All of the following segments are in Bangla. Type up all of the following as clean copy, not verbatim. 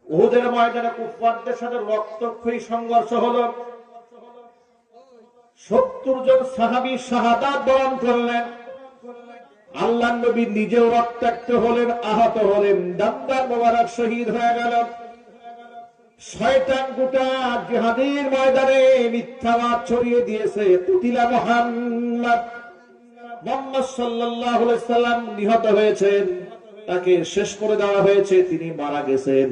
উহুদের ময়দানে কুফফারদের সাথে রক্তক্ষয়ী সংঘর্ষ হলো। 70 জন সাহাবী শাহাদাত বরণ করলেন। আল্লাহর নবী নিজেও রক্তাক্ত হলেন, আহত হলেন, দান্দার মোবারক শহীদ হয়ে গেল। শয়তান গোটা জিহাদের ময়দানে মিথ্যাবাদ ছড়িয়ে দিয়েছে। কুতিলা মুহাম্মদ, মুহাম্মদ সাল্লাল্লাহু আলাইহি সাল্লাম নিহত হয়েছেন, তাকে শেষ করে দেওয়া হয়েছে, তিনি মারা গেছেন।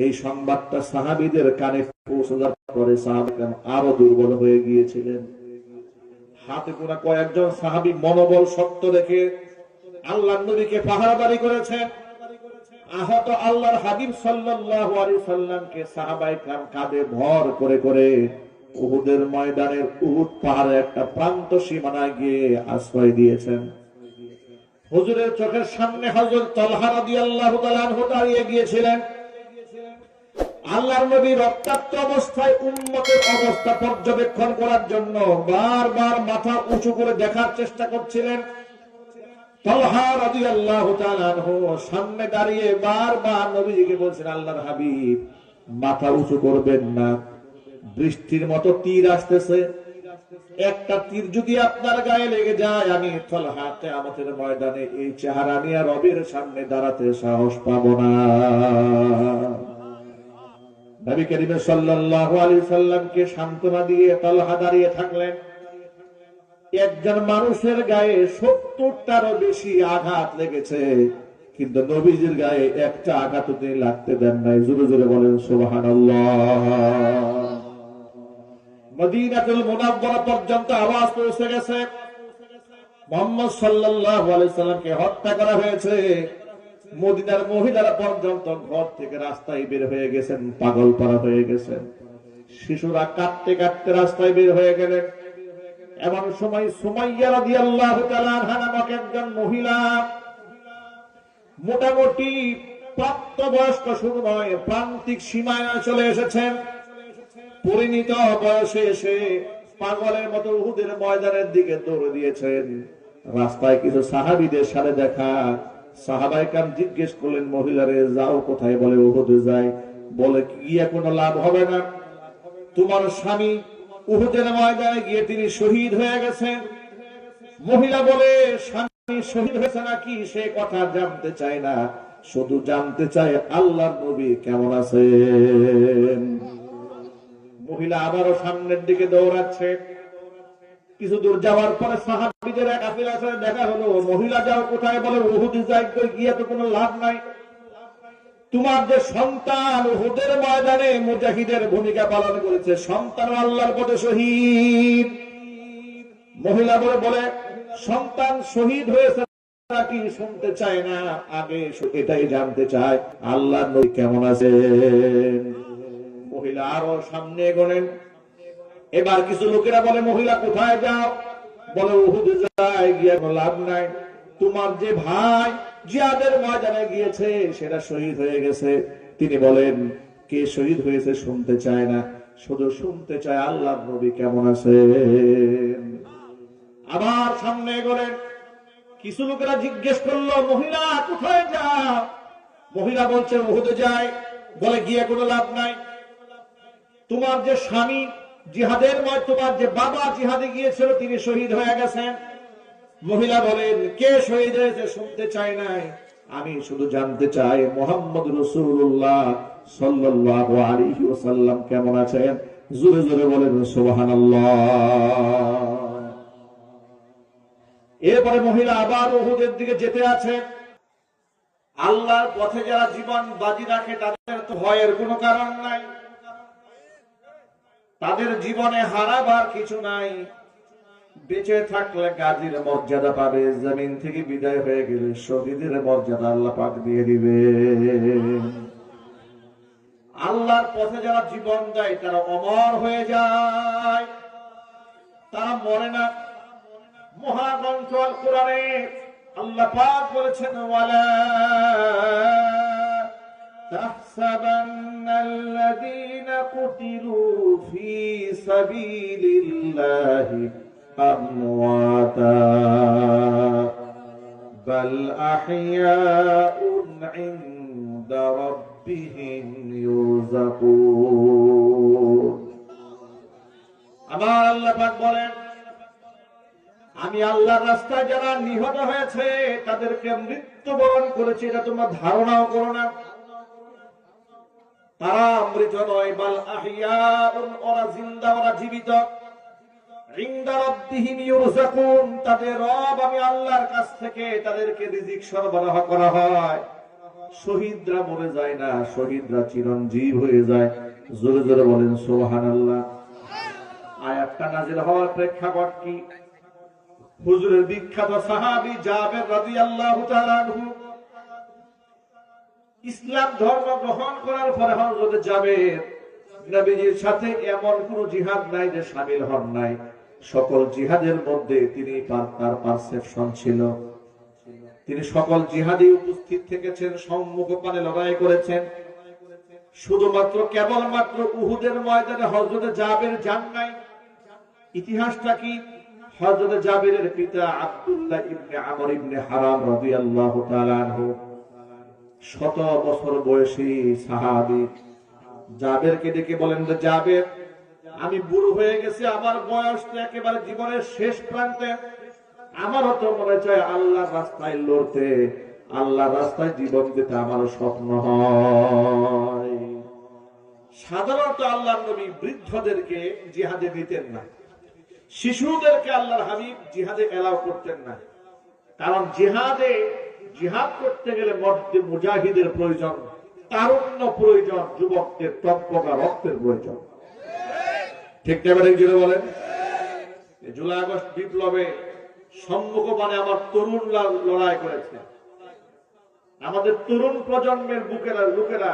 এই সংবাদটা সাহাবীদের কানে পৌঁছে যাওয়ার পরে সাহাবাগণ আরো দুর্বল হয়ে গিয়েছিলেন। হাতে গোনা কয়েকজন সাহাবী মনোবল শক্ত রেখে আল্লাহর নবীকে পাহারাদারি করেছেন। আহত আল্লাহর হাবিব সাল্লাল্লাহু আলাইহি সাল্লামকে সাহাবায়ে কেরাম কাঁধে ভর করে করে উহুদের ময়দানের উহুদ পাহাড়ের একটা প্রান্ত সীমানায় গিয়ে আশ্রয় দিয়েছেন। হুজুরের চোখের সামনে হযরত তালহা রাদিয়াল্লাহু তাআলা আনহু দাঁড়িয়ে গিয়েছিলেন। আল্লাহর নবী রক্তাক্ত অবস্থায় উম্মতের অবস্থা পর্যবেক্ষণ করার জন্য বারবার মাথা উঁচু করে দেখার চেষ্টা করছিলেন। তালহা রাদিয়াল্লাহু তাআলা আনহু সামনে দাঁড়িয়ে বারবার নবীজিকে বলছেন, আল্লাহর হাবিব মাথা উঁচু করবেন না, বৃষ্টির মতো তীর আসতেছে, একটা তীর যদি আপনার গায়ে লেগে যায়, আমি তালহা কিয়ামতের ময়দানে এই চেহারা নিয়ে রবের সামনে দাঁড়াতে সাহস পাবো না। নবী করিম সাল্লাল্লাহু আলাইহি সাল্লামকে সান্ত্বনা দিয়ে তালহা দাঁড়িয়ে থাকলেন। একজন মানুষের গায়ে 70টারও বেশি আঘাত লেগেছে, কিন্তু নবীজির গায়ে একটা আঘাত তিনি লাগতে দেন নাই। জোরে জোরে বলেন সুবহানাল্লাহ। মদিনাতুল মুনাওয়ারা পর্যন্ত আওয়াজ পৌঁছে গেছে, মুহাম্মদ সাল্লাল্লাহু আলাইহি সাল্লামকে হত্যা করা হয়েছে। মদিনার মহিলারা পর্যন্ত ঘর থেকে রাস্তায় বের হয়ে গেছেন, পাগল পারা হয়ে গেছেন। শিশুরা কাঁদতে কাঁদতে রাস্তায় বের হয়ে গেলেন। এমন সময় সুমাইয়া রাদিয়াল্লাহু তাআলা আনহা নামক একজন মহিলা, মোটামুটি প্রাপ্তবয়স্ক শুরু নয়, প্রান্তিক সীমায় চলে এসেছেন। পরিণত বয়সে এসে পাগলের মতো উহুদের ময়দানের দিকে দৌড়ে দিয়েছেন। রাস্তায় কিছু সাহাবীদের সাথে দেখা, সাহাবায়ে কেরাম জিজ্ঞেস করলেন, মহিলারে যাও কোথায়? বলে উহুদে যাই। বলে গিয়ে কোনো লাভ হবে না, তোমার স্বামী উহুদের ময়দানে গিয়ে তিনি শহীদ হয়ে গেছেন। মহিলা বলে, স্বামী শহীদ হয়েছে নাকি সে কথা জানতে চায় না, শুধু জানতে চায় আল্লাহর নবী কেমন আছেন। মহিলা আবারও সামনের দিকে দৌড়াচ্ছে। কিছু দূর যাওয়ার পরে সাহাবীদের এক কাফেলার সাথে দেখা হলো। মহিলা যাও কোথায়? বলে উহুদে যাই, গিয়ে তো কোনো লাভ নাই, তোমার যে সন্তান উহুদের ময়দানে মুজাহিদের ভূমিকা পালন করেছে, সন্তান আল্লাহর পথে শহীদ। মহিলা বলে সন্তান শহীদ হয়েছে নাকি শুনতে চায় না, আগে এটাই জানতে চায় আল্লাহর নবী কেমন আছেন। মহিলা আরো সামনে গেলেন। এবার কিছু লোকেরা বলে, মহিলা কোথায় যাও? বলে উহুদে যাই, গিয়ে কোনো লাভ নাই, তোমার যে ভাই জিহাদের ময়দানে গিয়েছে সেটা শহীদ হয়ে গেছে। তিনি বলেন, কে শহীদ হয়েছে শুনতে চায় না, শুধু শুনতে চায় আল্লাহর নবী কেমন আছেন। আবার সামনে গেলেন। কিছু লোকেরা জিজ্ঞেস করলো, মহিলা কোথায় যাও? মহিলা বলছে উহুদে যাই। বলে গিয়ে কোনো লাভ নাই, তোমার যে স্বামী জিহাদের ময়, তোমার যে বাবা জিহাদে গিয়েছিল তিনি শহীদ হয়ে গেছেন। মহিলা বলেন, কে শহীদ হয়েছে শুনতে চাই নাই, আমি শুধু জানতে চাই মুহাম্মদ রাসূলুল্লাহ সাল্লাল্লাহু আলাইহি ওয়াসাল্লাম কেমন আছেন। জোরে জোরে বলেন সুবহানাল্লাহ। এরপরে মহিলা আবার উহুদের দিকে যেতে আছে। আল্লাহর পথে যারা জীবন বাজি রাখে তাদের তো ভয়ের কোনো কারণ নাই, তাদের জীবনে হারাবার কিছু নাই। বেঁচে থাকলে গাজীর মর্যাদা পাবে, জমিন থেকে বিদায় হয়ে গেলে শহীদের মর্যাদা আল্লাহ পাক দিয়ে দিবে। আল্লাহর পথে যারা জীবন দেয় তারা অমর হয়ে যায়, তারা মরে না। মহাগ্রন্থ আল কোরআনে আল্লাহ পাক বলেছেন, ওয়ালা তাহসাবান্নাল্লাযীনা কুতিলু ফী সাবীলিল্লাহি আমওয়াতা বাল আহইয়াউন ইনদা রাব্বিহিম ربهم يرزقون আমার আল্লাহ পাক বলেন, আমি আল্লাহর রাস্তায় যারা নিহত হয়েছে তাদেরকে মৃত্যুবরণ করেছি, এটা তোমরা ধারণাও করো না। তারা মৃত নয়, বাল আহিয়াউন, ওরা জিন্দা, ওরা জীবিত। ইনদা রাব্বিহিম ইউরযাকুন, তাদের রব আমি আল্লাহর কাছ থেকে তাদেরকে রিজিক সরবরাহ করা হয়। শহীদরা মরে যায় না, শহীদরা চিরঞ্জীব হয়ে যায়। জোরে জোরে বলেন সুবহানাল্লাহ। আয়াতটা নাযিল হওয়ার প্রেক্ষাপট কি? হুজুরের বিখ্যাত সাহাবী জাবের রাদিয়াল্লাহু তাআলা আনহু ইসলাম ধর্ম গ্রহণ করার পরে হযরত জাবের নবীজির সাথে এমন কোন জিহাদ নাই যে শামিল হন নাই। সকল জিহাদের মধ্যে তিনি তার পারসেপশন ছিল, তিনি সকল জিহাদে উপস্থিত থেকেছেন, সম্মুখপানে লড়াই করেছেন। শুধুমাত্র কেবলমাত্র উহুদের ময়দানে হযরত জাবের যান নাই। ইতিহাসটা কি? হযরত জাবেরের পিতা আব্দুল্লাহ ইবনে আমর ইবনে হারাম রাদিয়াল্লাহু তাআলা আনহু ১৭ বছর বয়সী সাহাবী জাবেরকে ডেকে বলেন যে জাবের, আমি বুড়ো হয়ে গেছি, আমার বয়স তো একেবারে জীবনের শেষ প্রান্তে, আমারও তো মনে চায় আল্লাহর রাস্তায় লড়তে, আল্লাহর রাস্তায় জীবন দিতে আমার স্বপ্ন হয়। সাধারণত আল্লাহর নবী বৃদ্ধদেরকে জিহাদে নিতেন না, শিশুদেরকে আল্লাহর হাবিব জিহাদে এলাও করতেন না। কারণ জিহাদ করতে গেলে মধ্যে মুজাহিদের প্রয়োজন, তারুণ্য প্রয়োজন, যুবকদের টকবকা রক্তের প্রয়োজন। ঠিক না বেঠিক জুড়ে বলেন? জুলাই আগস্ট বিপ্লবে সম্মুখপানে আমার তরুণরা লড়াই করেছে। আমাদের তরুণ প্রজন্মের লোকেরা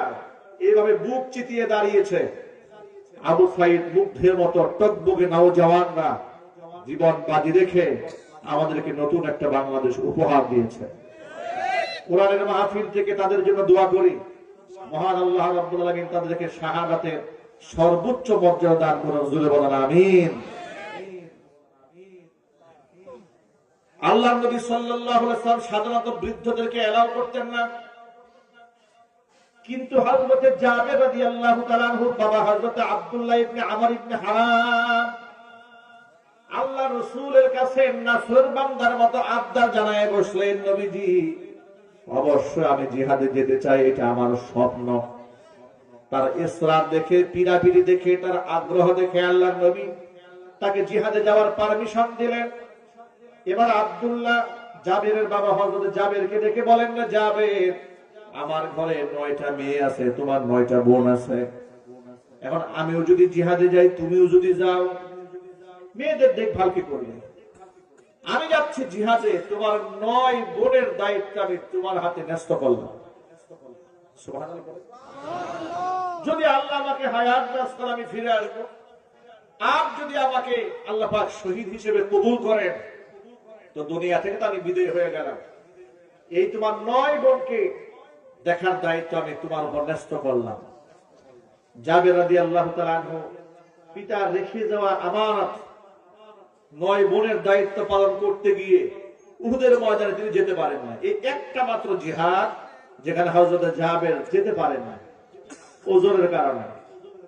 এইভাবে বুক চিতিয়ে দাঁড়িয়েছে। আবু সাইদ মুগ্ধের মতো টকবকে নওজওয়ানরা জীবন বাজি রেখে আমাদেরকে নতুন একটা বাংলাদেশ উপহার দিয়েছে। কোরআনের মাহফিল থেকে তাদের জন্য দোয়া করি, মহান আল্লাহ রাব্বুল আলামিন তাদেরকে শাহাদাতের সর্বোচ্চ মর্যাদা দান করুন। জোরে বলেন আমিন। আল্লাহর নবী সাল্লাল্লাহু আলাইহি ওয়াসাল্লাম সাধারণত বৃদ্ধদেরকে এলাও করতেন না, কিন্তু হযরত জাবের রাদিয়াল্লাহু তাআলা আনহু বাবা হযরত আব্দুল্লাহ ইবনে আমর ইবনে হারাম আল্লাহ রাসূলের কাছে নাসর বান্দার মতো আবদার জানায় বসলেন, নবীজি অবশ্যই আমি জিহাদে যেতে চাই, এটা আমার স্বপ্ন। তার ইসরার দেখে, পীড়াপিড়ি দেখে, তার আগ্রহ দেখে আল্লাহর নবী তাকে জিহাদে যাওয়ার পারমিশন দিলেন। এবার আব্দুল্লাহ জাবেরের বাবা হযরত জাবেরকে ডেকে বলেন, না জাবের, আমার ঘরে 9টা মেয়ে আছে, তোমার 9টা বোন আছে, এখন আমিও যদি জিহাদে যাই, তুমিও যদি যাও, মেয়েদের দেখভাল কি করবে? আমি যাচ্ছি জিহাদে, তোমার 9 বোনের দায়িত্ব আমি তোমার হাতে ন্যস্ত করলাম। সুবহানাল্লাহ। যদি আল্লাহ আমাকে হায়াত দান করে আমি ফিরে আসবো, আর যদি আমাকে আল্লাহ পাক শহীদ হিসেবে কবুল করেন তো দুনিয়া থেকে তো আমি বিদায় হয়ে গেলাম। এই তোমার 9 বোনকে দেখার দায়িত্ব আমি তোমার উপর ন্যস্ত করলাম। জাবের রাদিয়াল্লাহু তাআলা আনহু পিতা রেখে যাওয়া আমানত 9 বোনের দায়িত্ব পালন করতে গিয়ে উহুদের ময়দানে তিনি যেতে পারেন না। এই একটা মাত্র জিহাদ যেখানে হযরত জাবের যেতে পারেন না ওজনের কারণে।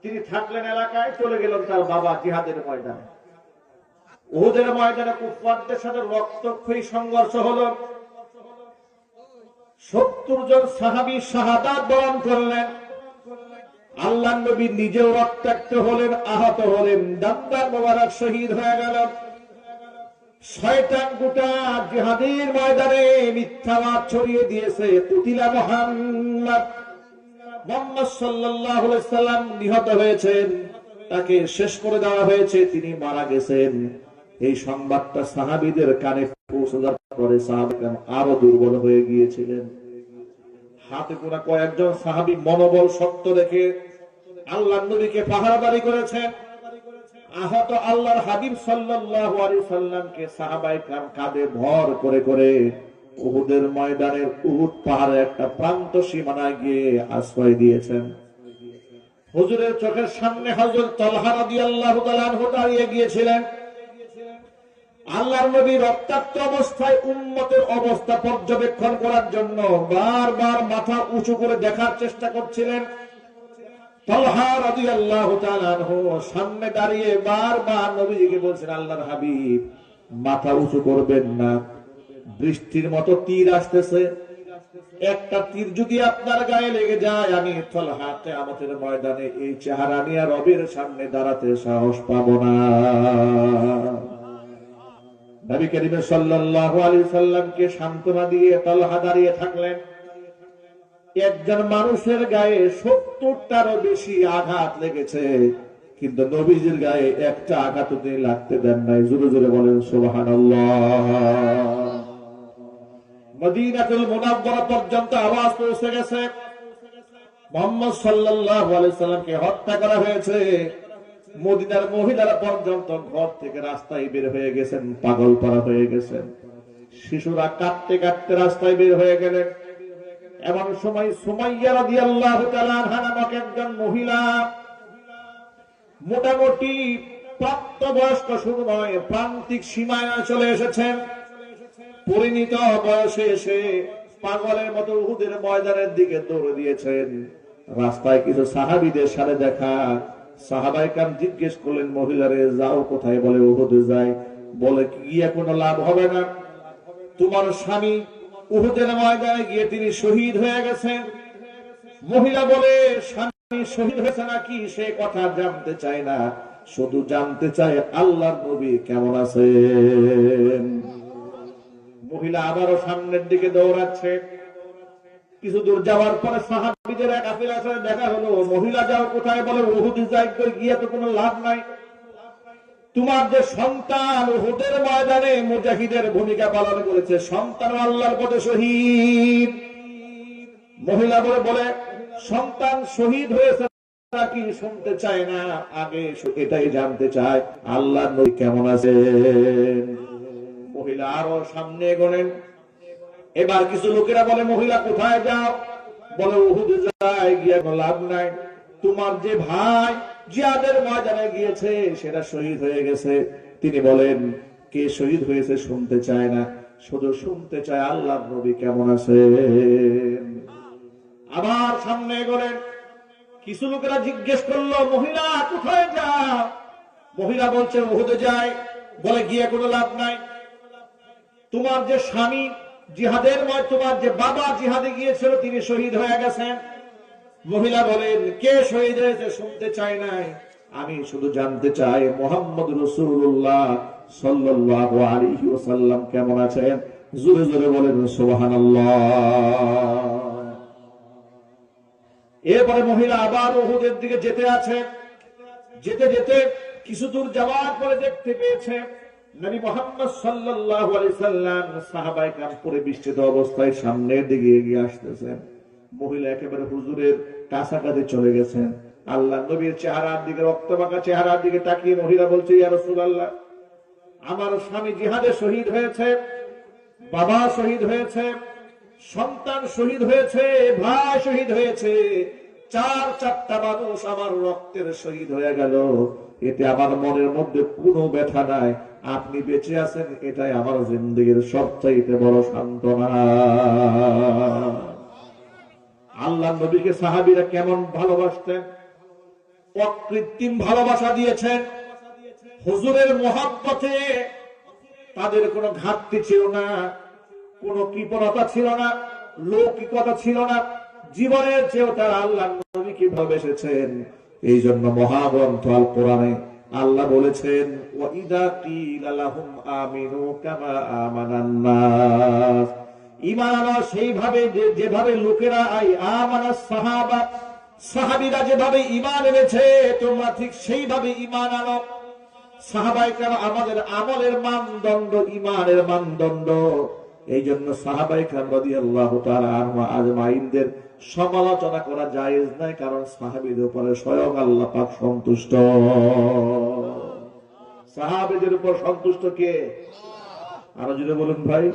তিনি থাকলেন এলাকায়, চলে গেলেন তার বাবা জিহাদের ময়দানে। উহুদের ময়দানে কুফফারদের সাথে রক্তক্ষয়ী সংঘর্ষ হলো। 70 জন সাহাবী শাহাদাত বরণ করলেন। আল্লাহর নবী নিজেও রক্তাক্ত হলেন, আহত হলেন, দাঁতার মোবারক শহীদ হয়ে গেল। শয়তান গোটা জিহাদের ময়দানে মিথ্যাবাদ ছড়িয়ে দিয়েছে, কুতিলা মুহাম্মদ সাল্লাল্লাহু আলাইহি ওয়াসাল্লাম নিহত হয়েছেন, তাকে শেষ করে দেওয়া হয়েছে, তিনি মারা গেছেন। এই সংবাদটা সাহাবীদের কানে পৌঁছে যাওয়ার পরে সাহাবাগণ আরো দুর্বল হয়ে গিয়েছিলেন। হাতে গোনা কয়েকজন সাহাবী মনোবল শক্ত রেখে আল্লাহর নবীকে পাহারাদারি করেছেন। আহত আল্লাহর হাবিব সাল্লাল্লাহু আলাইহি সাল্লামকে সাহাবায়ে کرام কাঁধে ভর করে করে উহুদের ময়দানের উহুদ পাহাড়ের একটা প্রান্ত সীমানায় গিয়ে আশ্রয় দিয়েছেন। হুজুরের চোখের সামনে হযরত তালহা রাদিয়াল্লাহু তাআলা আনহু দাঁড়িয়ে গিয়েছিলেন। আল্লাহর নবী রক্তাক্ত অবস্থায় উম্মতের অবস্থা পর্যবেক্ষণ করার জন্য বারবার মাথা উঁচু করে দেখার চেষ্টা করছিলেন। তালহা রাদিয়াল্লাহু তাআলা আনহু সামনে দাঁড়িয়ে বারবার নবীজিকে বলছেন, আল্লাহর হাবিব মাথা উঁচু করবেন না, বৃষ্টির মতো তীর আসতেছে, একটা তীর যদি আপনার গায়ে লেগে যায় আমি তালহা কিয়ামতের ময়দানে এই চেহারা নিয়ে রবের সামনে দাঁড়াতে সাহস পাবো না। নবী করিম সাল্লাল্লাহু আলাইহি সাল্লামকে সান্ত্বনা দিয়ে তালহা দাঁড়িয়ে থাকলেন। একজন মানুষের গায়ে 70টারও বেশি আঘাত লেগেছে, কিন্তু নবীজির গায়ে একটা আঘাত তিনি লাগতে দেন নাই। জোরে জোরে বলেন সুবহানাল্লাহ। মদিনাতুল মুনাওয়ারা পর্যন্ত আওয়াজ পৌঁছে গেছে, মুহাম্মদ সাল্লাল্লাহু আলাইহি সাল্লামকে হত্যা করা হয়েছে। মদিনার মহিলারা পর্যন্ত ঘর থেকে রাস্তায় বের হয়ে গেছেন, পাগল পারা হয়ে গেছেন। শিশুরা কাঁদতে কাঁদতে রাস্তায় বের হয়ে গেলেন। এমন সময় সুমাইয়া রাদিয়াল্লাহু তাআলা আনহা নামক একজন মহিলা, মোটামুটি প্রাপ্তবয়স্ক শুরু নয়, প্রান্তিক সীমায় চলে এসেছেন। পরিণত বয়সে এসে পাগলের মতো উহুদের ময়দানের দিকে দৌড়ে দিয়েছেন। রাস্তায় কিছু সাহাবীদের সাথে দেখা, সাহাবায়ে কেরাম জিজ্ঞেস করলেন, মহিলারে যাও কোথায়? বলে উহুদে যাই। বলে গিয়ে কোনো লাভ হবে না, তোমার স্বামী উহুদের ময়দানে গিয়ে তিনি শহীদ হয়ে গেছেন। মহিলা বলে, স্বামী শহীদ হয়েছে নাকি সে কথা জানতে চায় না, শুধু জানতে চায় আল্লাহর নবী কেমন আছেন। মহিলা আবারও সামনের দিকে দৌড়াচ্ছে। কিছু দূর যাওয়ার পরে সাহাবীদের এক কাফেলার সাথে দেখা হলো। মহিলা যাও কোথায়? বলে উহুদে যাই, গিয়ে তো কোনো লাভ নাই, তোমার যে সন্তান উহুদের ময়দানে মুজাহিদের ভূমিকা পালন করেছে, সন্তান আল্লাহর পথে শহীদ। মহিলা বলে সন্তান শহীদ হয়েছে নাকি শুনতে চায় না, আগে এটাই জানতে চায় আল্লাহর নবী কেমন আছেন। মহিলা আরো সামনে এগোলেন। এবার কিছু লোকেরা বলে, মহিলা কোথায় যাও? বলে উহুদে যাই, গিয়ে কোনো লাভ নাই, তোমার যে ভাই জিহাদের ময়দানে গিয়েছে সেটা শহীদ হয়ে গেছে। তিনি বলেন, কে শহীদ হয়েছে শুনতে চায় না, শুধু শুনতে চায় আল্লাহর নবী কেমন আছেন। আবার সামনে গেলেন। কিছু লোকেরা জিজ্ঞেস করলো, মহিলা কোথায় যাও? মহিলা বলছে উহুদে যাই। বলে গিয়ে কোনো লাভ নাই, তোমার যে স্বামী জিহাদের তোমার যে বাবা জিহাদে গিয়েছিল তিনি শহীদ হয়ে গেছেন। মহিলা বলেন, কে শহীদ হয়েছে শুনতে চাই নাই, আমি শুধু জানতে চাই মুহাম্মদ রাসূলুল্লাহ সাল্লাল্লাহু আলাইহি ওয়াসাল্লাম কেমন আছেন। জোরে জোরে বলেন সুবহানাল্লাহ। এরপরে মহিলা আবার উহুদের দিকে যেতে আছে। যেতে যেতে কিছু দূর যাওয়ার পরে দেখতে পেয়েছে নবী মুহাম্মদ সাল্লাল্লাহু আলাইহি সাল্লাম সাহাবায়ে কেরাম পরে বৃষ্টিত অবস্থায় সামনের দিকে এগিয়ে আসতেছেন। মহিলা একেবারে হুজুরের কাছাকাছি চলে গেছেন। আল্লাহ নবীর চেহারার দিকে, রক্তমাখা চেহারার দিকে তাকিয়ে মহিলা বলছে, ইয়া রাসূলুল্লাহ, আমার স্বামী জিহাদে শহীদ হয়েছে, বাবা শহীদ হয়েছে, সন্তান শহীদ হয়েছে, ভাই শহীদ হয়েছে, চারটা মানুষ আমার রক্তের শহীদ হয়ে গেল, এতে আমার মনের মধ্যে কোনো ব্যথা নাই, আপনি বেঁচে আছেন এটাই আমার জিন্দেগীর সবচাইতে বড় সান্ত্বনা। আল্লাহ নবীকে সাহাবীরা কেমন ভালোবাসতেন, অকৃত্রিম ভালোবাসা দিয়েছেন। হুজুরের মহব্বতে তাদের কোনো ঘাটতি ছিল না, কোনো কৃপণতা ছিল না, লৌকিকতা ছিল না। জীবনের চেয়েও তারা আল্লাহ নবীকে ভালোবেসেছেন। এই জন্য মহাগ্রন্থ আল কোরআনে আল্লাহ বলেছেন, ওয়াইদা কিলা লাহুম আমিনু কামা আমানান নাস, ঈমান আনো সেইভাবে যেভাবে লোকেরা আমানাস সাহাবা, সাহাবীরা যেভাবে ঈমান এনেছে তোমরা ঠিক সেইভাবে ঈমান আনো। সাহাবায়ে কেরাম আমাদের আমলের মানদণ্ড, ঈমানের মানদণ্ড। এই জন্য সাহাবায়ে কেরাম রাদিয়াল্লাহু তাআলা আনহু আজমাইনদের সমালোচনা করা জায়েজ নাই, কারণ সাহাবীদের উপরে স্বয়ং আল্লাহ পাক সন্তুষ্ট। সাহাবীদের উপর সন্তুষ্ট কে? আরো জোরে বলুন ভাই।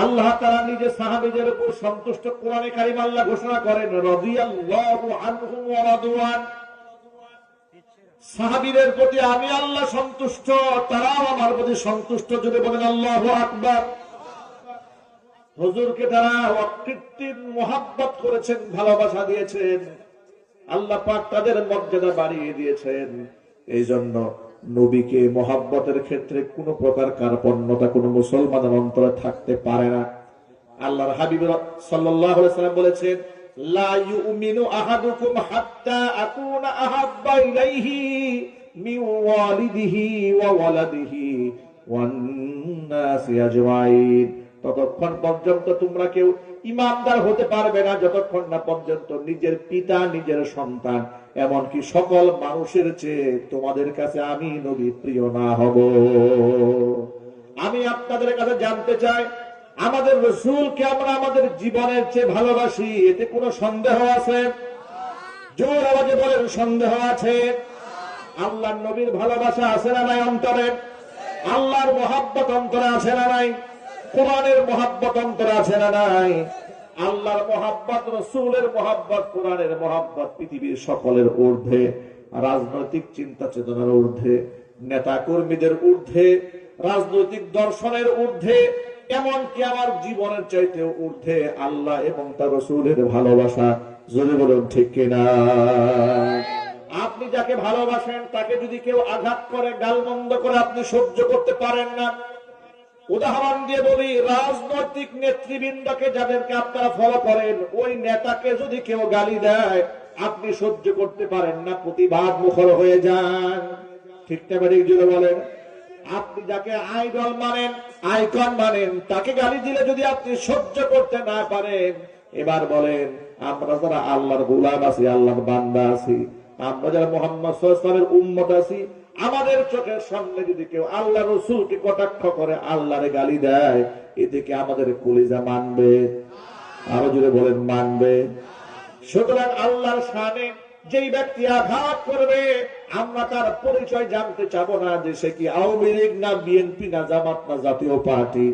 আল্লাহ তাআলা নিজে সাহাবীদের উপর সন্তুষ্ট। কোরআনে কারীম আল্লাহ ঘোষণা করেন, রাদিয়াল্লাহু আনহুম ওয়া রাদওয়ান। সাহাবীদের প্রতি আমি আল্লাহ সন্তুষ্ট, তারাও আমার প্রতি সন্তুষ্ট। যদি বলেন আল্লাহু আকবার। হুজুরকে তারা অকৃত্রিম মোহাব্বত করেছেন, ভালোবাসা দিয়েছেন। আল্লাহ পাক তাদের মর্যাদা বাড়িয়ে দিয়েছেন। এই জন্য নবীকে মোহাব্বতের ক্ষেত্রে কোন প্রকার কার্পণ্যতা কোন মুসলমানের অন্তরে থাকতে পারে না। আল্লাহর হাবিব সাল্লাল্লাহু আলাইহি ওয়াসাল্লাম বলেছেন, লা ইউমিনু আহাদুকুম হাত্তা আকুনা আহাব্বা ইলাইহি মিন ওয়ালিদিহি ওয়া ওয়ালাদিহি ওয়ান নাসি আজমাইন। ততক্ষণ পর্যন্ত তোমরা কেউ ইমানদার হতে পারবে না যতক্ষণ না পর্যন্ত নিজের পিতা, নিজের সন্তান, এমনকি সকল মানুষের চেয়ে তোমাদের কাছে আমি নবী প্রিয় না হব। আমি আপনাদের কাছে জানতে চাই, আমাদের রাসূলকে আমরা আমাদের জীবনের চেয়ে ভালোবাসি, এতে কোনো সন্দেহ আছে? জোর আওয়াজে বলেন, সন্দেহ আছে? আল্লাহর নবীর ভালোবাসা আছে না নাই অন্তরে? আল্লাহর মহব্বত অন্তরে আছে না নাই? কোরআনের মহব্বত অন্তরে আছে না নাই? আল্লাহর মহব্বত, রাসূলের মহব্বত, কোরআনের মহব্বত পৃথিবীর সকলের ঊর্ধ্বে, রাজনৈতিক চিন্তা চেতনার ঊর্ধ্বে, নেতা কর্মীদের ঊর্ধ্বে, রাজনৈতিক দর্শনের ঊর্ধ্বে, এমনকি আমার জীবনের চাইতেও ঊর্ধ্বে আল্লাহ এবং তার রাসূলের ভালোবাসা। যদি বলুন ঠিক কিনা? আপনি যাকে ভালোবাসেন তাকে যদি কেউ আঘাত করে, গালমন্দ করে, আপনি সহ্য করতে পারেন না। উদাহরণ দিয়ে বলি, রাজনৈতিক নেতৃবৃন্দকে যাদেরকে আপনারা ফলো করেন, ওই নেতাকে যদি কেউ গালি দেয় আপনি সহ্য করতে পারেন না, প্রতিবাদ মুখর হয়ে যান। ঠিক না বেঠিক জুড়ে বলেন? আপনি যাকে আইডল মানেন, আইকন মানেন, তাকে গালি দিলে যদি আপনি সহ্য করতে না পারেন, এবার বলেন আমরা যারা আল্লাহর গোলাম আছি, আল্লাহর বান্দা আছি, আমরা যারা মুহাম্মদ সাল্লাল্লাহু আলাইহি ওয়াসাল্লামের উম্মত আছি, আমাদের চোখের সামনে যদি কেউ আল্লাহ রাসূলকে কটাক্ষ করে, আল্লাহরে গালি দেয়, এদিকে আমাদের কলিজা মানবে? আরো জোরে বলেন, মানবে? সুতরাং আল্লাহর শানে যেই ব্যক্তি আঘাত করবে, আমরা তার পরিচয় জানতে চাবো না, যে সে কি আওয়ামী লীগ না বিএনপি না জামাত না জাতীয় পার্টি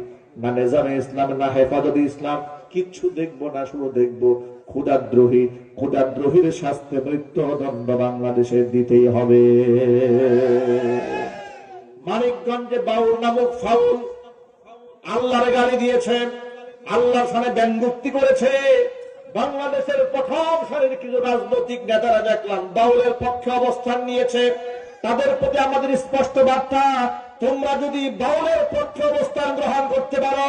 না নিজামে ইসলাম না হেফাজতে ইসলাম, কিচ্ছু দেখবো না। শুধু দেখবো ক্ষুধাদ্রোহী, ক্ষুধাদ্রোহীর শাস্তি মৃত্যুদণ্ড বাংলাদেশে দিতেই হবে। মানিকগঞ্জে বাউল নামক ফাউল আল্লাহর গালি দিয়েছে, আল্লাহর সামনে ব্যঙ্গোক্তি করেছে। বাংলাদেশের প্রথম সারির কিছু রাজনৈতিক নেতারা দেখলাম বাউলের পক্ষে অবস্থান নিয়েছে। তাদের প্রতি আমাদের স্পষ্ট বার্তা, তোমরা যদি বাউলের পক্ষে অবস্থান গ্রহণ করতে পারো,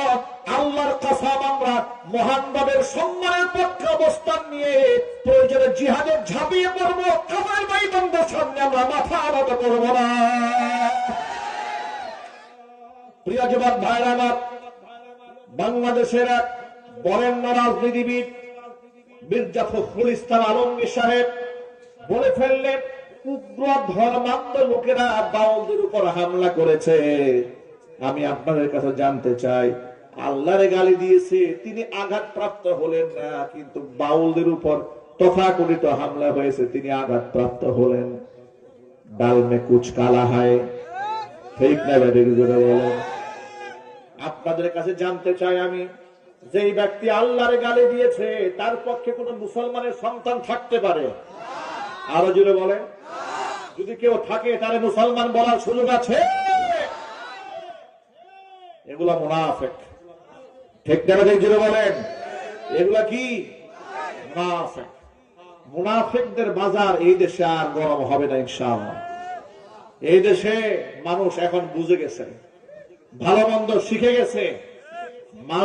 আল্লাহর কসম আমরা মহান রবের সম্মানের পক্ষে অবস্থান নিয়ে প্রয়োজনে জিহাদে ঝাঁপিয়ে পড়বো, কামাই ভাইবন্ধের সামনে আমরা মাথা আনত করবো না। প্রিয় যুবক ভাইরা আমার, বাংলাদেশের এক বরেণ্য রাজনীতিবিদ মির্জা ফখরুল ইসলাম আলমগীর সাহেব বলে ফেললেন, উগ্র ধর্মান্ধ লোকেরা বাউলদের উপর হামলা করেছে। আমি আপনাদের কাছে জানতে চাই, আল্লাহরে গালি দিয়েছে, তিনি আঘাতপ্রাপ্ত হলেন না, কিন্তু বাউলদের উপর তথাকথিত হামলা হয়েছে, তিনি আঘাতপ্রাপ্ত হলেন। ডাল মে কুচ কালা হয়, ঠিক না বেঠিক জোরে বলেন? আপনাদের কাছে জানতে চাই আমি, যেই ব্যক্তি আল্লাহরে গালি দিয়েছে তার পক্ষে কোন মুসলমানের সন্তান থাকতে পারে? আরো জোরে বলেন। যদি কেউ থাকে তারে মুসলমান বলার সুযোগ আছে? এগুলা মুনাফিক। ঠিক না বেঠিক জোরে বলেন? এগুলা কি? মুনাফিক। মুনাফিকদের বাজার এই দেশে আর গরম হবে না ইনশাআল্লাহ। এই দেশে মানুষ এখন বুঝে গেছে, ভালো মন্দ শিখে গেছে,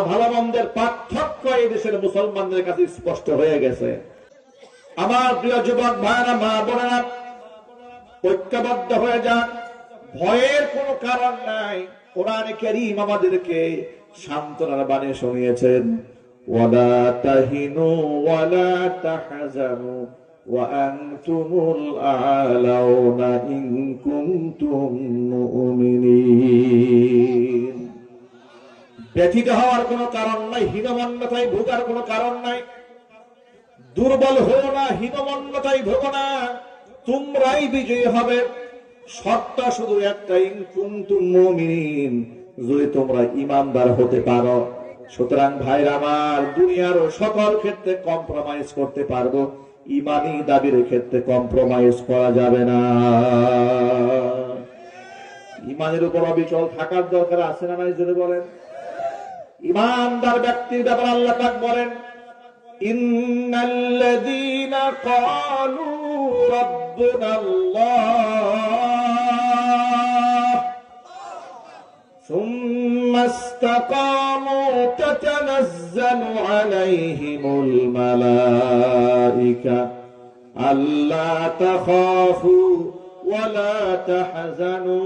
ভালো মন্দের পার্থক্য এই দেশের মুসলমানদের কাছে স্পষ্ট হয়ে গেছে। আমার প্রিয় যুবক ভাইরা, মা বোনেরা, ঐক্যবদ্ধ হয়ে যান, ভয়ের কোনো কারণ নাই। কোরআনে কারীম আমাদেরকে সান্ত্বনার বাণী শুনিয়েছেন, ওয়ালা তাহিনু ওয়ালা তাহজানু ওয়া আনতুমুল আ'লাউনা ইন কুনতুম মুমিনিন। ব্যথিত হওয়ার কোনো কারণ নাই, হীনমন্যতায় ভোগার কোনো কারণ নাই। দুর্বল হও না, হীনমন্যতায় ভোগো না, তোমরাই বিজয়ী হবে। শর্ত শুধু একটাই, ইন কুনতুম মুমিনিন, যদি তোমরা ঈমানদার হতে পারো। সুতরাং ভাইরা আমার, দুনিয়ার সকল ক্ষেত্রে কম্প্রোমাইজ করতে পারবো, ইমানি দাবির ক্ষেত্রে কম্প্রোমাইজ করা যাবে না। ইমানের উপর অবিচল থাকার দরকার আছে না নাই যদি বলেন। ইমানদার ব্যক্তির ব্যাপারে আল্লাহ পাক বলেন, ইন্নাল্লাযীনা ক্বালু রাব্বুনাল্লাহ সুম্মা ইসতাকামু তাতানাজ্জালু আলাইহিমুল মালাইকা আল্লা তাখাফু ওয়া লা তাহজানু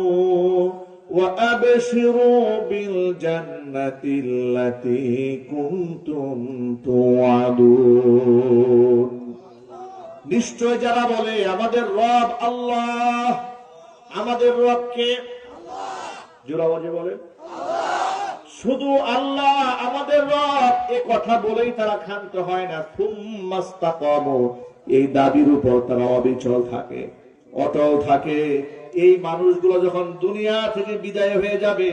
وأبشروا بالجنة التي كنتم توعدون। নিশ্চয় যারা বলে আমাদের রব আল্লাহ, আমাদের রব কে? জোরে আওয়াজে বলেন শুধু আল্লাহ আমাদের রব, এ কথা বলেই তারা ক্ষান্ত হয় না। সুম্মাস্তাকামু, এই দাবির উপর তারা অবিচল থাকে, অটল থাকে। এই মানুষগুলো যখন দুনিয়া থেকে বিদায় হয়ে যাবে,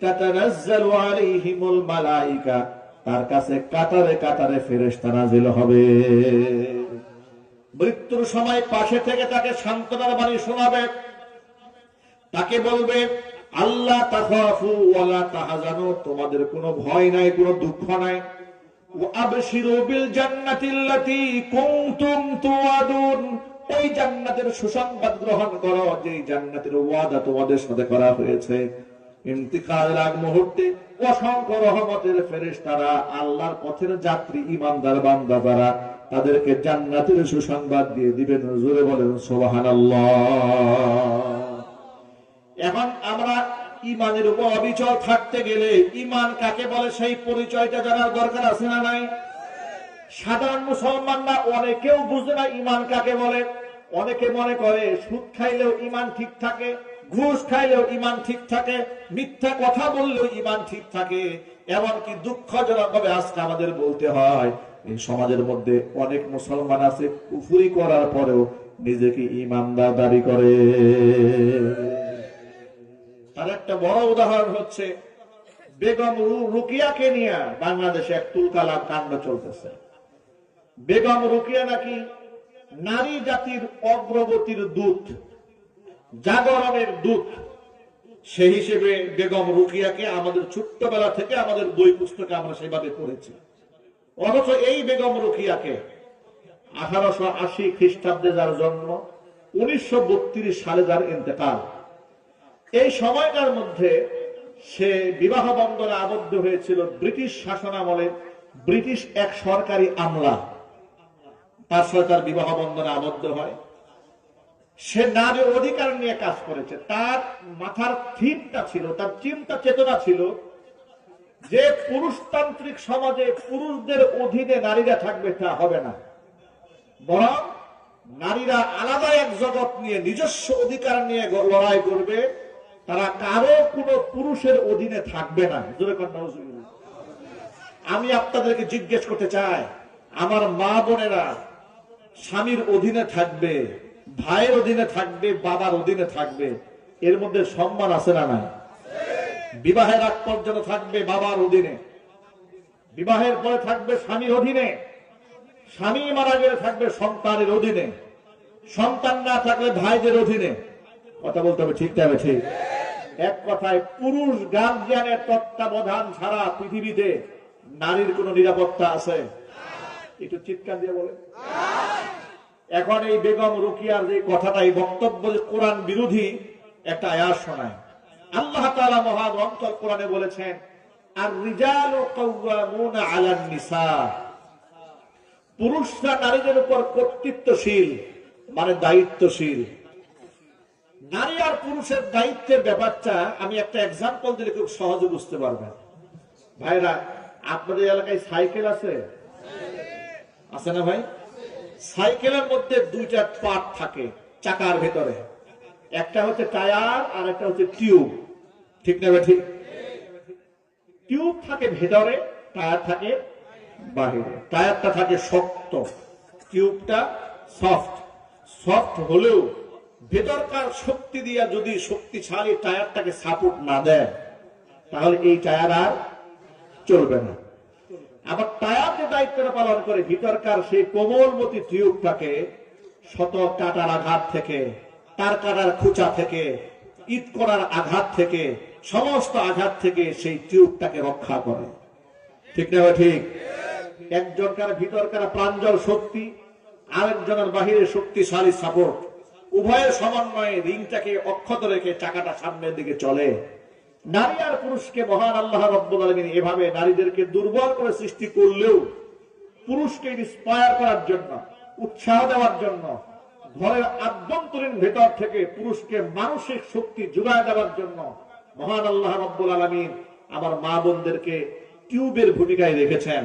তাতানাজ্জালু আলাইহিমুল মালাইকা, তার কাছে কাতারে কাতারে ফেরেশতা নাযিল হবে। মৃত্যুর সময় পাশে থেকে তাকে সান্ত্বনার বাণী শোনাবে, তাকে বলবে আল্লাহ তাখাফু ওয়া লা তাহজানু, তোমাদের কোনো ভয় নাই, কোনো দুঃখ নাই। ওয়া আবশিরু বিল জান্নাতিল্লাতী কুনতুম তুআদুন, এই জান্নাতের সুসংবাদ গ্রহণ করো, যে জান্নাতের ওয়াদা তোমাদের সাথে করা হয়েছে। ইন্তিকালের আগ মুহূর্তে অসংখ্য রহমতের ফেরেশতারা, আল্লাহর পথের যাত্রী ইমানদার বান্দা যারা, তাদেরকে জান্নাতের সুসংবাদ দিয়ে দিবেন। জোরে বলেন সুবহানাল্লাহ। এখন আমরা ইমানের উপর অবিচল থাকতে গেলে ইমান কাকে বলে সেই পরিচয়টা জানার দরকার আছে না নাই? সাধারণ মুসলমানরা অনেকেও বুঝে না ইমান কাকে বলে। অনেকে মনে করে সুদ খাইলেও ইমান ঠিক থাকে, ঘুষ খাইলেও ইমান ঠিক থাকে, মিথ্যা কথা বললেও ইমান ঠিক থাকে। এমনকি দুঃখজনক ভাবে আজকে আমাদের বলতে হয়, এই সমাজের মধ্যে অনেক মুসলমান আছে কুফরি করার পরেও নিজেকে ইমানদার দাবি করে। তার একটা বড় উদাহরণ হচ্ছে বেগম রুকিয়াকে নিয়ে বাংলাদেশে এক তুলকালাম কাণ্ড চলতেছে। বেগম রুকিয়া নাকি নারী জাতির অগ্রগতির দূত, জাগরণের দূত। সেই হিসেবে বেগম রুকিয়াকে আমাদের ছোট্টবেলা থেকে আমাদের বই পুস্তকে আমরা সেভাবে পড়েছি। অথচ এই বেগম রুকিয়াকে 1880 খ্রিস্টাব্দে যার জন্ম, 1932 সালে যার ইন্তেকাল, এই সময়টার মধ্যে সে বিবাহ বন্ধনে আবদ্ধ হয়েছিল ব্রিটিশ শাসনামলে। ব্রিটিশ এক সরকারি আমলা তার সাথে তার বিবাহ বন্ধনে আবদ্ধ হয়। সে নারীর অধিকার নিয়ে কাজ করেছে। তার মাথার থিমটা ছিল, তার চিন্তা চেতনা ছিল যে পুরুষতান্ত্রিক সমাজে পুরুষদের অধীনে নারীরা থাকবে, তা হবে না। বরং নারীরা আলাদা এক জগৎ নিয়ে নিজস্ব অধিকার নিয়ে লড়াই করবে, তারা কারো কোনো পুরুষের অধীনে থাকবে না। আমি আপনাদেরকে জিজ্ঞেস করতে চাই, আমার মা বোনেরা স্বামীর অধীনে থাকবে, ভাইয়ের অধীনে থাকবে, বাবার অধীনে থাকবে, এর মধ্যে সম্মান আছে না নাই? বিবাহের আগ পর্যন্ত থাকবে বাবার অধীনে, বিবাহের পরে থাকবে স্বামীর অধীনে, স্বামী মারা গেলে থাকবে সন্তানের অধীনে, সন্তান না থাকলে ভাইদের অধীনে। কথা বলতে হবে, ঠিক না? ঠিক। এক কথায় পুরুষ গার্জিয়ানের তত্ত্বাবধান ছাড়া পৃথিবীতে নারীর কোন নিরাপত্তা আছে? একটু চিৎকার দিয়ে বলে। এখন এই বেগম রুকিয়ার যে কথাটা, এই বক্তব্য যে কোরআন বিরোধী একটা আয়াত শোনায়। আল্লাহ তাআলা মহাগ্রন্থ কোরআনে বলেছেন, আর রিজালু কাওয়ামুনা আলান নিসা, পুরুষরা নারীদের উপর কর্তৃত্বশীল, মানে দায়িত্বশীল। নারী আর পুরুষের দায়িত্বের ব্যাপারটা আমি একটা এক্সাম্পল দিলে খুব সহজে বুঝতে পারবেন। ভাইরা, আপনাদের এলাকায় সাইকেল আছে? আছে না ভাই? সাইকেলের মধ্যে দুইটা পার্ট থাকে চাকার ভেতরে, একটা হচ্ছে টায়ার আর একটা হচ্ছে টিউব, ঠিক না? ঠিক। টিউব থাকে ভেতরে, টায়ার থাকে বাহিরে। টায়ারটা থাকে শক্ত, টিউবটা সফট। সফট হলেও ভেতরকার শক্তি দিয়া যদি শক্তিশালী টায়ারটাকে সাপোর্ট না দেয়, তাহলে এই টায়ার আর চলবে না। আবার টায়ার যে দায়িত্বটা পালন করে ভিতরকার সেই কোমলমতি টিউবটাকে শত কাটার আঘাত থেকে, তার কাটার খুঁচা থেকে, ঈদ করার আঘাত থেকে, সমস্ত আঘাত থেকে সেই টিউবটাকে রক্ষা করে। ঠিক না ঠিক? একজনকার ভিতরকার প্রাঞ্জল শক্তি, আরেকজনের বাহিরে শক্তিশালী সাপোর্ট, উভয়ের সমন্বয়ে রিংটাকে অক্ষত রেখে চাকাটা সামনের দিকে চলে। নারী আর পুরুষকে মহান আল্লাহ রাব্বুল আলামিন এভাবে নারীদেরকে দুর্বল করে সৃষ্টি করলেও পুরুষকে ইন্সপায়ার করার জন্য, উৎসাহ দেওয়ার জন্য, ঘরের আভ্যন্তরীণ ভেতর থেকে পুরুষকে মানসিক শক্তি যোগায় দেওয়ার জন্য মহান আল্লাহ রাব্বুল আলামিন আমার মা বোনদেরকে টিউবের ভূমিকায় রেখেছেন।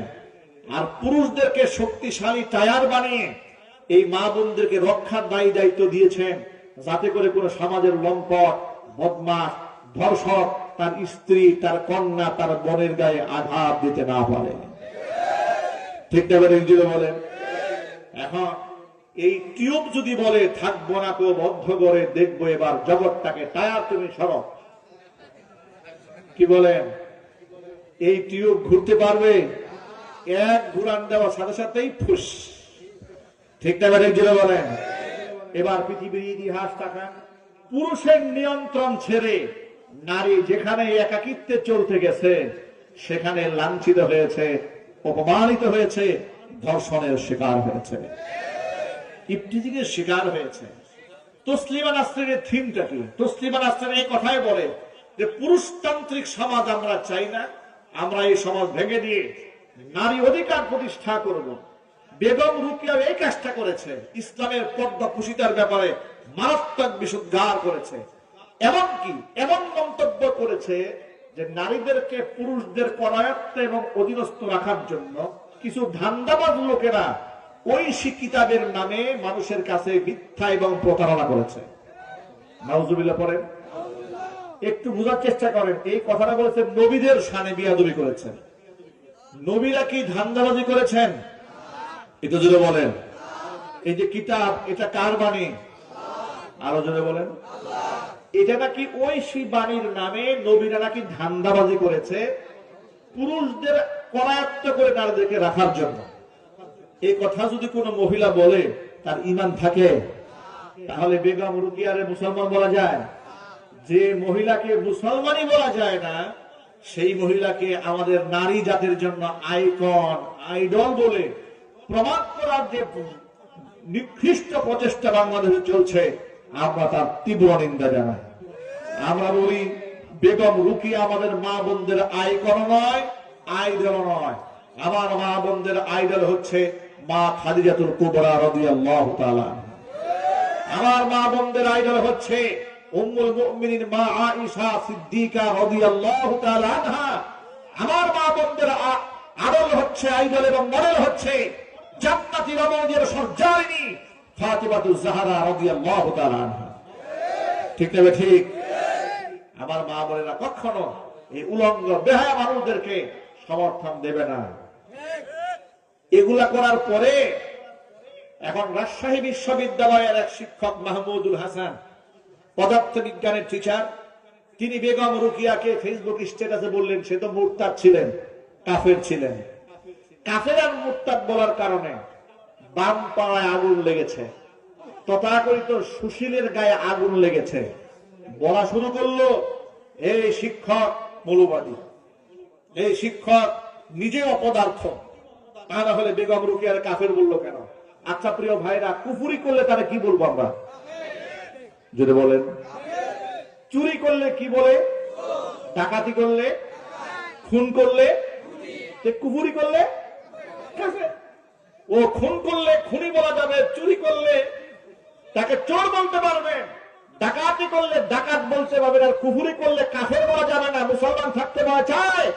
আর পুরুষদেরকে শক্তিশালী টায়ার বানিয়ে এই মা বোনদেরকে রক্ষার দায়িত্ব দিয়েছেন, যাতে করে কোন সমাজের লম্পট, বদমাশ, ধর্ষক তার স্ত্রী, তার কন্যা, তার বোনের গায়ে আঘাত দিতে না পারে। ঠিক না বলেন? এখন এই টিউব যদি বলে থাকবো না কো, বদ্ধ করে দেখবো এবার জগৎটাকে, টায়ার তুমি সরো, কি বলেন? এই টিউব ঘুরতে পারবে? এক ঘুরান দেওয়ার সাথে সাথেই ফুস। ঠিক না বলেন? এবার পৃথিবীর ইতিহাস তাকান, পুরুষের নিয়ন্ত্রণ ছেড়ে নারী যেখানে একাকিত্বে চলতে গেছে সেখানে লাঞ্ছিত হয়েছে, অপমানিত হয়েছে, ধর্ষণের শিকার হয়েছে, ইফটিজিংয়ের শিকার হয়েছে। তসলিমা নাসরিনের থিমটা কি? তসলিমা নাসরিন এই কথাই বলে যে পুরুষতান্ত্রিক সমাজ আমরা চাই না, আমরা এই সমাজ ভেঙে দিয়ে নারী অধিকার প্রতিষ্ঠা করব। বেগম রুকিয়া এই কাজটা করেছে, ইসলামের পর্দা কুশিতার ব্যাপারে মারাত্মক বিশুদ্ধার করেছে। এমনকি এমন মন্তব্য করেছে যে নারীদেরকে পুরুষদের করায়ত্ত এবং অধীনস্থ রাখার জন্য কিছু ধান্দাবাজ লোকেরা ঐশী কিতাবের নামে মানুষের কাছে মিথ্যা এবং প্রতারণা করেছে। নাউজুবিল্লাহ পড়েন, একটু বোঝার চেষ্টা করেন। এই কথাটা বলেছেন নবীদের শানে বিয়াদবি করেছেন। নবীরা কি ধান্দাবাজি করেছেন? এটা জোরে বলেন। এই যে কিতাব, এটা কার বাণী? আরো জোরে বলেন। এটা নাকি ঐশী বাণীর নামে নবীরা নাকি ধান্দাবাজি করেছে পুরুষদের করায়ত্ত করে নারীদেরকে রাখার জন্য। এই কথা যদি কোন মহিলা বলে তার ঈমান থাকে, তাহলে বেগম রুকিয়ারে মুসলমান বলা যায়? যে মহিলাকে মুসলমানই বলা যায় না, সেই মহিলাকে আমাদের নারী জাতির জন্য আইকন, আইডল বলে প্রমাণ করার যে নিকৃষ্ট প্রচেষ্টা বাংলাদেশে চলছে, আমরা তার তীব্র নিন্দা জানাই। আমরা বলি বেগম রুকিয়া আমাদের মা বোনদের আইকন নয়, আইডল নয়। আমার মা বোনদের আইডল হচ্ছে মা খাদিজাতুল কুবরা রাদিয়াল্লাহু তাআলা। আমার মা বোনদের আইডল হচ্ছে উম্মুল মুমিনিন মা আয়েশা সিদ্দিকা রাদিয়াল্লাহু তাআলা আনহা। আমার মা বোনদের আইডল হচ্ছে, আইডল এবং মডেল হচ্ছে জান্নাতি রমণীর সর্দারিনী ফাতিমাতুজ জাহরা রাদিয়াল্লাহু তাআলা আনহা। ঠিক না ঠিক? আমার মা বোনেরা কখনো এই উলঙ্গ বেহায়া মানুষদেরকে সমর্থন দেবে না। এগুলা করার পরে এখন রাজশাহী বিশ্ববিদ্যালয়ের এক শিক্ষক মাহমুদুল হাসান, পদার্থবিজ্ঞানের টিচার, তিনি বেগম রুকিয়াকে ফেসবুক স্ট্যাটাসে বললেন সে তো মুরতাদ ছিলেন, কাফের ছিলেন। কাফের আর মুরতাদ বলার কারণে বাম পাড়ায় আগুন লেগেছে, তথাকথিত সুশীলের গায়ে আগুন লেগেছে। বলা শুরু করলো এই শিক্ষক মৌলবাদী, এই শিক্ষক নিজে অপদার্থ, তা না হলে বেগম রুকিয়ার কাফের বললো কেন? আচ্ছা প্রিয় ভাইরা, কুফুরি করলে তারা কি বলবো আমরা? যদি বলেন চুরি করলে কি বলে? ডাকাতি করলে, খুন করলে, কুফুরি করলে ও খুন করলে খুনি বলা যাবে, চুরি করলে তাকে চোর বলতে পারবে, ডাকাতি করলে ডাকাত বলতে পারবে, আর কুফুরি করলে কাফের বলা যাবে না। মুসলমান থাকতে বলা চায়,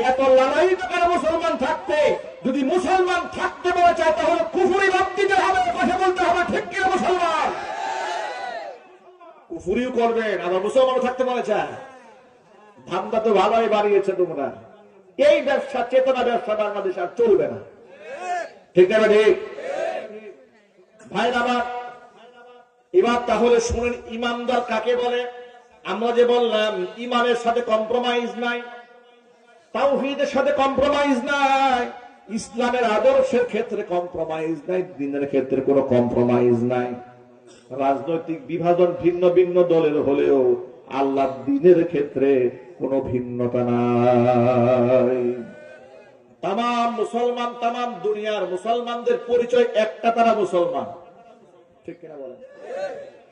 এত লড়াই তো কেন মুসলমান থাকতে? যদি মুসলমান থাকতে বলা চায় তাহলে কুফুরি বাদ দিতে হবে, কথা বলতে হবে। ঠিক কিনা মুসলমান? কুফুরিও করবেন, আবার মুসলমানও থাকতে বলা চায়। ধান্দা তো ভালোই বাড়িয়েছে তোমরা। এই ব্যবসা, চেতনা ব্যবসা বাংলাদেশ আর চলবে না। ঠিক না ঠিক? ভাই আমার, এবার তাহলে শুনেন ইমানদার কাকে বলে? আমরা যে বললাম ইমানের সাথে কম্প্রোমাইজ নাই, তাওহীদের সাথে কম্প্রোমাইজ নাই, ইসলামের আদর্শের ক্ষেত্রে কম্প্রোমাইজ নাই, দিনের ক্ষেত্রে কোনো কম্প্রোমাইজ নাই। রাজনৈতিক বিভাজন ভিন্ন ভিন্ন দলের হলেও আল্লাহর দ্বীনের ক্ষেত্রে কোনো ভিন্নতা নাই। তাম মুসলমান, তাম দুনিয়ার মুসলমানদের পরিচয় একটা, তারা মুসলমান। ঠিক কিনা বলেন?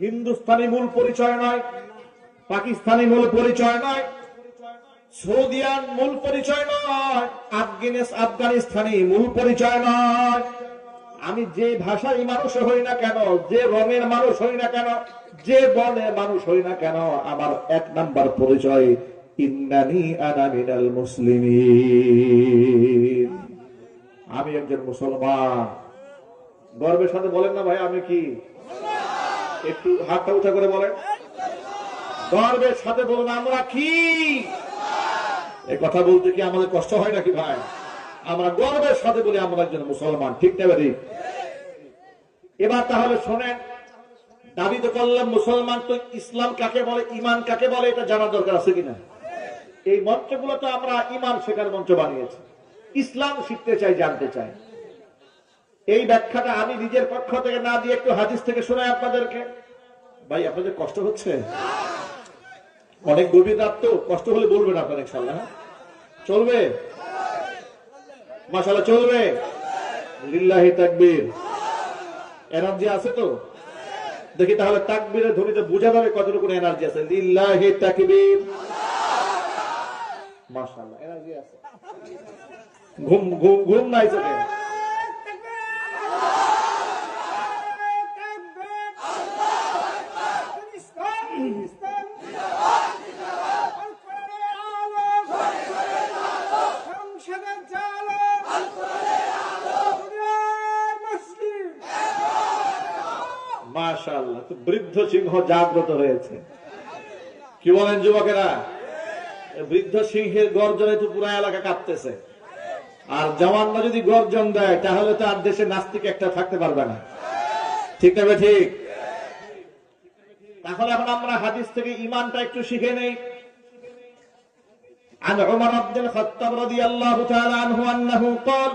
হিন্দুস্তানি মূল পরিচয় নয়, পাকিস্তানি মূল পরিচয় নয়, সৌদিয়ান মূল পরিচয় নয়, আফগানিস্তানি মূল পরিচয় নয়। আমি যে ভাষায় মানুষ হই না কেন, যে রঙের মানুষ হই না কেন, যে বর্ণের মানুষ হই না কেন, আমার এক নাম্বার পরিচয় ইন্নানি আনা মিনাল মুসলিমিন, আমি একজন মুসলমান। গর্বের সাথে বলেন না ভাই আমি কি? একটু হাতটা উঁচা করে বলেন, গর্বের সাথে বলুন আমরা কি। এই কথা বলতে কি আমাদের কষ্ট হয় নাকি ভাই? আমরা গর্বের সাথে বলি আমরা একজন মুসলমান। ঠিক না ভাই? এবার তাহলে শোনেন, দাবি তো করলাম মুসলমান, তো ইসলাম কাকে বলে, ইমান কাকে বলে, এটা জানার দরকার আছে কিনা? এই মঞ্চগুলো তো আমরা ইমান শেখার মঞ্চ বানিয়েছি, ইসলাম শিখতে চাই, জানতে চাই। এই ব্যাখ্যাটা আমি নিজের পক্ষ থেকে না দিয়ে একটু হাদিস থেকে শোনাই আপনাদেরকে। ভাই আপনাদের কষ্ট হচ্ছে? অনেক গভীর রাত তো, কষ্ট হলে বলবেন আপনার, ইনশাআল্লাহ চলবে, মাশাআল্লাহ চলবে। লিল্লাহি তাকবীর। এনার্জি আছে তো? দেখি তাহলে তাকবীরের ধ্বনিতে বোঝা যাবে কতটুকু এনার্জি আছে। লিল্লাহি তাকবীর। মাশাআল্লাহ এনার্জি আছে। ঘুম ঘুম ঘুম নাই চোখে। মাশাআল্লাহ, তো বৃদ্ধ সিংহ জাগ্রত হয়েছে। কি বলেন যুবকেরা? বৃদ্ধ সিংহের গর্জনে তো পুরো এলাকা কাঁপতেছে। আর জওয়ানরা যদি গর্জন দেয় তাহলে তো আর দেশে নাস্তিক একটা থাকতে পারবে না। ঠিক না? ঠিক। তাহলে এখন আমরা হাদিস থেকে ইমানটা একটু শিখে নেই। عن عمر بن الخطاب رضي الله تعالى عنه أنه قال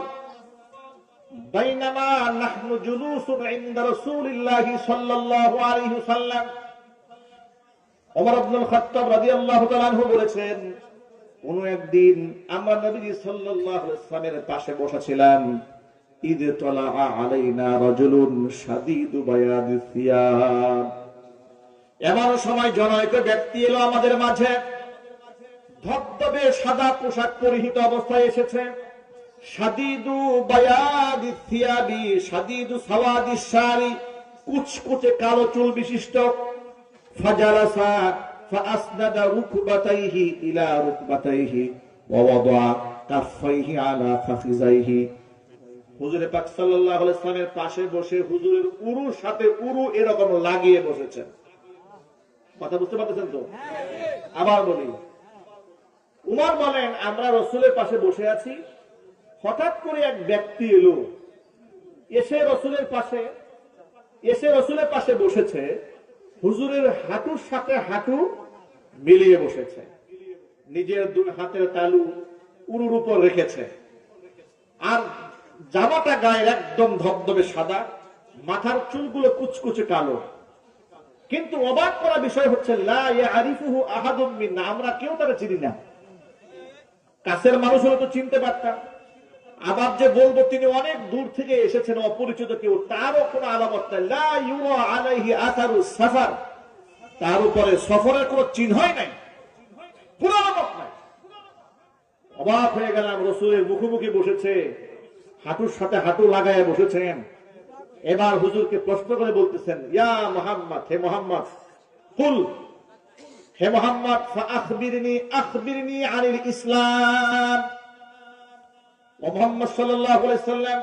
بينما نحن جلوس عند رسول الله صلى الله عليه وسلم, ওমর ইবনুল খাত্তাব রাদিয়াল্লাহু তাআলা আনহু বলেছেন, কোন একদিন আমরা নবী সাল্লাল্লাহু আলাইহি ওয়াসাল্লামের পাশে বসা ছিলাম। ইদ তালা আলাইনা রাজুলুন শাদীদু বায়াদিস সিয়াব, এমন সময় জনৈক ব্যক্তি এলো আমাদের মাঝে, ধবধবে সাদা পোশাক পরিহিত অবস্থায় এসেছে। শাদীদু বায়াদিস সিয়াবি শাদীদু সাওয়াদিস শারি, কুচকুচে কালো চুল বিশিষ্ট। ফাজালাসা ফাআসনাদা রুকবাতাইহি ইলা রুকবাতাইহি ওয়া ওয়াদা কাফাইহি আলা ফাখিজাইহি। হুজুর পাক সাল্লাল্লাহু আলাইহি ওয়াসাল্লামের পাশে বসে হুজুরের উরুর সাথে উরু এরকম লাগিয়ে বসেছেন। কথা বুঝতে পারতেছেন তো? আবার বলি, উমর বলেন আমরা রাসূলের পাশে বসে আছি, হঠাৎ করে এক ব্যক্তি এলো, এসে রাসূলের পাশে বসেছে, হুজুরের হাঁটুর সাথে হাঁটু মিলিয়ে বসেছে, নিজের দুই হাতের তালু উরুর উপর রেখেছে, আর জামাটা গায়ে একদম ধবধবে সাদা, মাথার চুলগুলো কুচকুচে কালো। কিন্তু অবাক করা বিষয় হচ্ছে লা ইয়ারিফুহু আহাদুম মিন্না, আমরা কেউ তাকে চিনি না। কাছের মানুষ হলে তো চিনতে পারতাম, আবার যে বলবো তিনি অনেক দূর থেকে এসেছেন, অপরিচিত কেউ, তারও কোনো আলামত নাই। লা ইউরা আলাইহি আসারু সাফার, তার উপরে সফরের কোনো চিহ্নই নাই, কোনো আলামত নাই। অবাক হয়ে গেলাম, রাসূলের মুখোমুখি বসেছে, হাঁটুর সাথে হাঁটু লাগায় বসেছেন। এবার হুজুরকে প্রশ্ন করে বলতেছেন, ইয়া মুহাম্মদ, হে মুহাম্মদ, কুল, হে মুহাম্মদ, আখবিরনি আনিল ইসলাম। ও মুহাম্মদ সাল্লাল্লাহু আলাইহি সাল্লাম,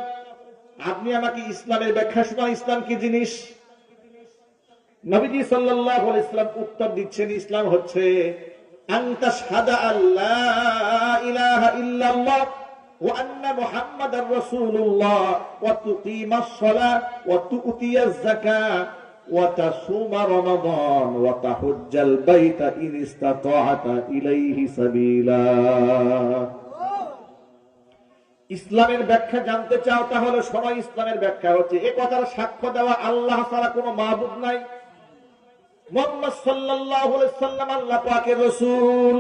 আপনি আমাকে ইসলামের ব্যাখ্যা শোনান, ইসলাম কি জিনিস? নবীজি সাল্লাল্লাহু আলাইহি সাল্লাম উত্তর দিচ্ছেন, ইসলাম হচ্ছে আন তাশহাদা আল্লা ইলাহা ইল্লাল্লাহ ওয়া আন্না মুহাম্মাদার রাসূলুল্লাহ ওয়া তুকিমাস সালাত ওয়া তুতিয়াজ যাকাত ওয়া তাসুমা রমাদান ওয়া তাহুজ্জাল বাইতা ইন ইসতাতা'তা ইলাইহি সাবিলা। ইসলামের ব্যাখ্যা জানতে চাও তাহলে শোনো। ইসলামের ব্যাখ্যা হচ্ছে এ কথার সাক্ষ্য দেওয়া আল্লাহ ছাড়া কোনো মাবুদ নাই, মুহাম্মদ সাল্লাল্লাহু আলাইহি সাল্লাম আল্লাহ পাকের রাসূল।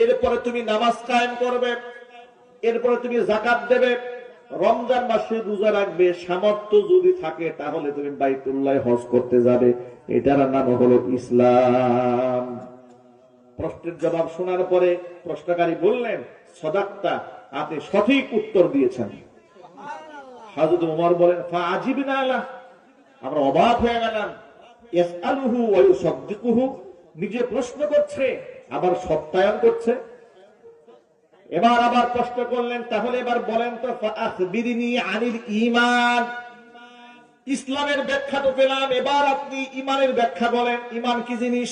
এরপরে তুমি নামাজ কায়েম করবে, এরপরে তুমি যাকাত দেবে, রমজান মাসে রোজা রাখবে, সামর্থ্য যদি থাকে তাহলে তুমি বাইতুল্লাহ হজ করতে যাবে। এটার নাম হলো ইসলাম। প্রশ্নের জবাব শোনার পরে প্রশ্নকারী বললেন, সদাক্তা, আপনি সঠিক উত্তর দিয়েছেন। হযরত ওমর বলেন, ফাআজিবনা লা, আমরা অবাক হয়ে গেলাম। ইয়াসআলুহু ওয়া ইউসাদ্দিকুহু, নিজে প্রশ্ন করছে আবার সত্যায়ন করছে। এবার আবার প্রশ্ন করলেন, তাহলে এবার বলেন তো, ফাআখবিরনি আনিল ঈমান, ইসলামের ব্যাখ্যা তো পেলাম, এবার আপনি ঈমানের ব্যাখ্যা বলেন, ঈমান কি জিনিস?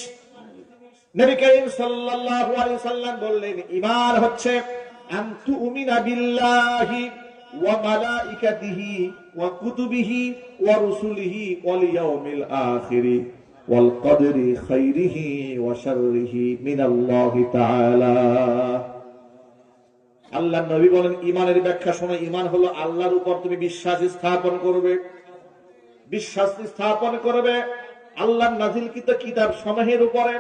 নবী করিম সাল্লাল্লাহু আলাইহি সাল্লাম বললেন, ঈমান হচ্ছে আন তুমিনা বিল্লাহি ওয়া মালাইকাতিহি ওয়া কুতুবিহি ওয়া রুসুলিহি ওয়াল ইয়াউমিল আখিরি ওয়াল কদরি খাইরিহি ওয়া শাররিহি মিনাল্লাহি তাআলা। আল্লাহর নবী বলেন, ঈমানের ব্যাখ্যা শোনো। ঈমান হলো আল্লাহর উপর তুমি বিশ্বাস স্থাপন করবে, বিশ্বাস স্থাপন করবে আল্লাহর নাযিলকৃত কিতাব সমূহের উপরে,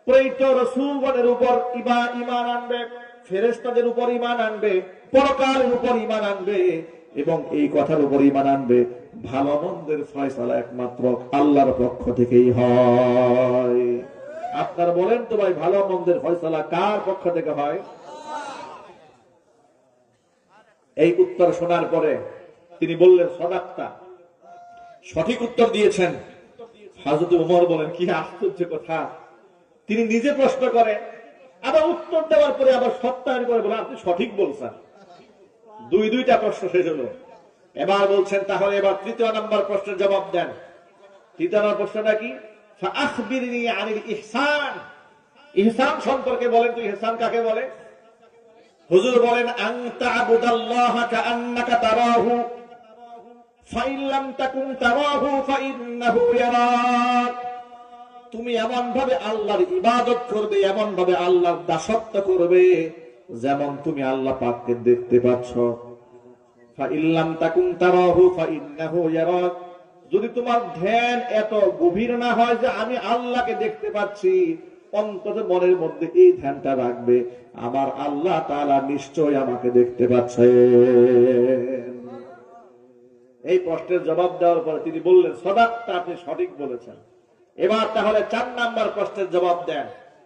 প্রেরিত রাসূলগণের উপর ঈমান আনবে, ফেরেশতাদের উপর ঈমান আনবে, পরকালের উপর ঈমান আনবে, এবং এই কথার উপর ঈমান আনবে ভালো মন্দের ফয়সালা একমাত্র আল্লাহর পক্ষ থেকেই হয়। আপনারা বলেন তো ভাই, ভালো মন্দের ফয়সালা কার পক্ষ থেকে হয়? এই উত্তর শোনার পরে তিনি বললেন, সদাক্তা, সঠিক উত্তর দিয়েছেন। হযরত ওমর বলেন, কি আশ্চর্য কথা, তিনি নিজে প্রশ্ন করেন, আবার উত্তর দেওয়ার পরে আবার সত্যায়ন করে বলেন, আপনি সঠিক বলছেন। দুইটা প্রশ্ন শেষ হলো। এবার বলছেন, তাহলে এবার তৃতীয় নম্বর প্রশ্নের জবাব দেন। তৃতীয় নম্বর প্রশ্নটা কি? ফাআখবিরনি আনিল ইহসান, ইহসান সম্পর্কে বলেন তো, ইহসান কাকে বলে? হুজুর বলেন, আন তা'বুদাল্লাহা কাআন্নাকা তারাহু ফাইন লাম তাকুন তারাহু ফাইন্নাহু ইয়ারাক। তুমি এমন ভাবে আল্লাহর ইবাদত করবে, এমন ভাবে আল্লাহর দাসত্ব করবে যেমন তুমি আল্লাহ পাককে দেখতে পাচ্ছ। ফাইন লাম তাকুন তারাহু ফাইন্নাহু ইয়ারাক, যদি তোমার ধ্যান এত গভীর না হয় যে আমি আল্লাহকে দেখতে পাচ্ছি, অন্তত মনের মধ্যে এই ধ্যানটা রাখবে, আমার আল্লাহ তাআলা নিশ্চয় আমাকে দেখতে পাচ্ছেন। এই প্রশ্নের জবাব দেওয়ার পরে তিনি বললেন, সদাক্তা, আপনি সঠিক বলেছেন। এবার তাহলে 4 নাম্বার প্রশ্নের জবাব দেন।